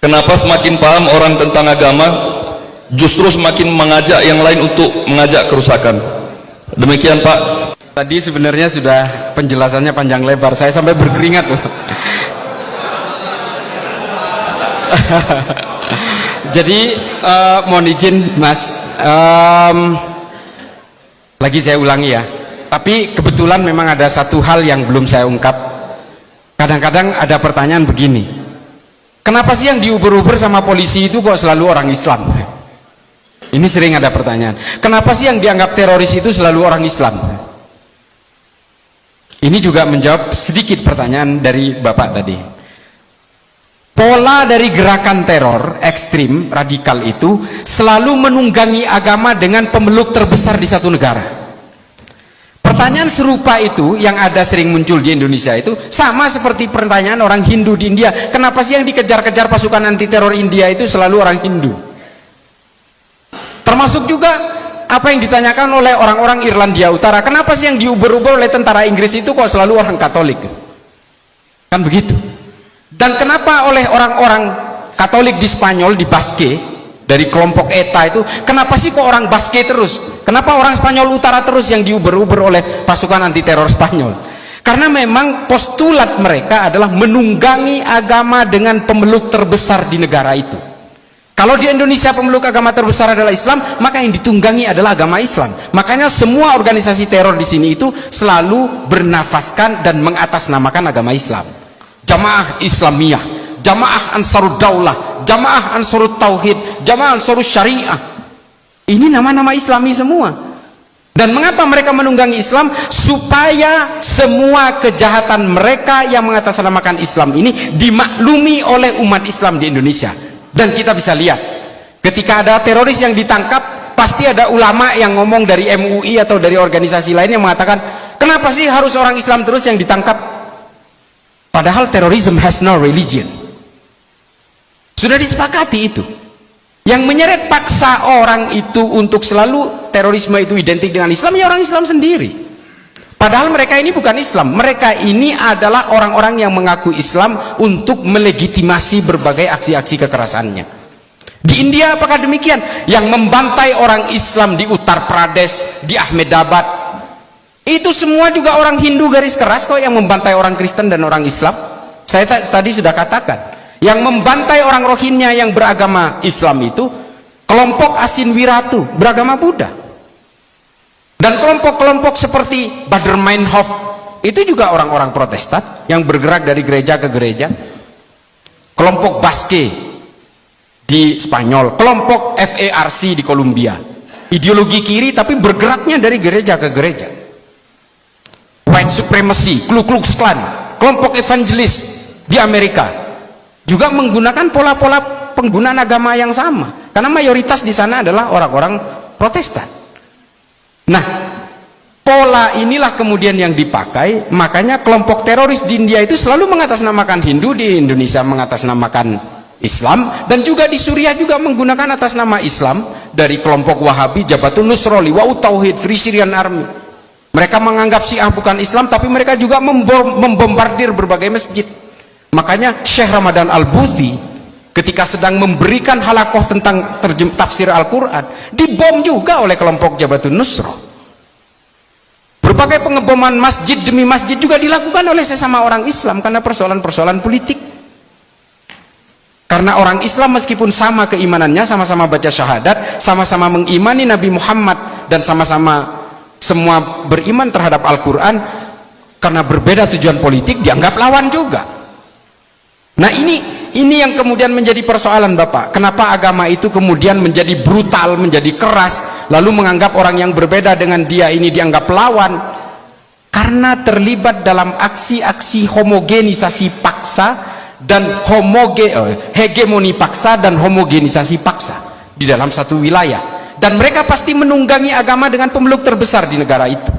Kenapa semakin paham orang tentang agama, justru semakin mengajak yang lain untuk mengajak kerusakan? Demikian Pak. Tadi sebenarnya sudah penjelasannya panjang lebar, saya sampai berkeringat loh. Jadi mohon izin Mas, lagi saya ulangi ya, tapi kebetulan memang ada satu hal yang belum saya ungkap. Kadang-kadang ada pertanyaan begini, kenapa sih yang diuber-uber sama polisi itu kok selalu orang Islam? Ini sering ada pertanyaan, kenapa sih yang dianggap teroris itu selalu orang Islam? Ini juga menjawab sedikit pertanyaan dari Bapak tadi. Pola dari gerakan teror ekstrim radikal itu selalu menunggangi agama dengan pemeluk terbesar di satu negara. Pertanyaan serupa itu yang ada sering muncul di Indonesia itu sama seperti pertanyaan orang Hindu di India, kenapa sih yang dikejar-kejar pasukan anti teror India itu selalu orang Hindu? Termasuk juga apa yang ditanyakan oleh orang-orang Irlandia Utara, kenapa sih yang diuber-uber oleh tentara Inggris itu kok selalu orang Katolik? Kan begitu. Dan kenapa oleh orang-orang Katolik di Spanyol, di Basque, dari kelompok ETA itu, kenapa sih kok orang Basque terus? Kenapa orang Spanyol Utara terus yang diuber-uber oleh pasukan anti teror Spanyol? Karena memang postulat mereka adalah menunggangi agama dengan pemeluk terbesar di negara itu. Kalau di Indonesia pemeluk agama terbesar adalah Islam, maka yang ditunggangi adalah agama Islam. Makanya semua organisasi teror di sini itu selalu bernafaskan dan mengatasnamakan agama Islam. Jamaah Islamiyah, Jamaah Ansarud Daulah, Jamaah Ansarut Tauhid, Jamaah Ansarut Syariah. Ini nama-nama Islami semua. Dan mengapa mereka menunggangi Islam? Supaya semua kejahatan mereka yang mengatasnamakan Islam ini dimaklumi oleh umat Islam di Indonesia. Dan kita bisa lihat, ketika ada teroris yang ditangkap, pasti ada ulama yang ngomong dari MUI atau dari organisasi lain yang mengatakan, kenapa sih harus orang Islam terus yang ditangkap? Padahal terorisme has no religion. Sudah disepakati itu. Yang menyeret paksa orang itu untuk selalu terorisme itu identik dengan Islam, ya orang Islam sendiri. Padahal mereka ini bukan Islam, mereka ini adalah orang-orang yang mengaku Islam untuk melegitimasi berbagai aksi-aksi kekerasannya. Di India apakah demikian? Yang membantai orang Islam di Uttar Pradesh, di Ahmedabad, itu semua juga orang Hindu garis keras kok yang membantai orang Kristen dan orang Islam. Saya tadi sudah katakan, yang membantai orang Rohingya yang beragama Islam itu kelompok Asin Wiratu beragama Buddha. Dan kelompok-kelompok seperti Baader Meinhof itu juga orang-orang Protestan yang bergerak dari gereja ke gereja. Kelompok Basque di Spanyol, kelompok FARC di Kolombia, ideologi kiri tapi bergeraknya dari gereja ke gereja. White Supremacy, Ku Klux Klan, kelompok evangelis di Amerika juga menggunakan pola-pola penggunaan agama yang sama, karena mayoritas di sana adalah orang-orang Protestan. Nah, pola inilah kemudian yang dipakai, makanya kelompok teroris di India itu selalu mengatasnamakan Hindu, di Indonesia mengatasnamakan Islam, dan juga di Suriah juga menggunakan atas nama Islam dari kelompok Wahabi, Jabhatun Nusra, Liwa'ut Tauhid, Free Syrian Army. Mereka menganggap Syiah bukan Islam, tapi mereka juga membombardir berbagai masjid. Makanya Syekh Ramadan Al-Buthi ketika sedang memberikan halakoh tentang tafsir Al-Quran, dibom juga oleh kelompok Jabhatun Nusra. Berbagai pengeboman masjid demi masjid juga dilakukan oleh sesama orang Islam karena persoalan-persoalan politik. Karena orang Islam meskipun sama keimanannya, sama-sama baca syahadat, sama-sama mengimani Nabi Muhammad, dan sama-sama semua beriman terhadap Al-Quran, karena berbeda tujuan politik dianggap lawan juga. Nah ini yang kemudian menjadi persoalan Bapak. Kenapa agama itu kemudian menjadi brutal, menjadi keras, lalu menganggap orang yang berbeda dengan dia ini dianggap lawan? Karena terlibat dalam aksi-aksi homogenisasi paksa dan hegemoni paksa dan homogenisasi paksa di dalam satu wilayah. Dan mereka pasti menunggangi agama dengan pemeluk terbesar di negara itu.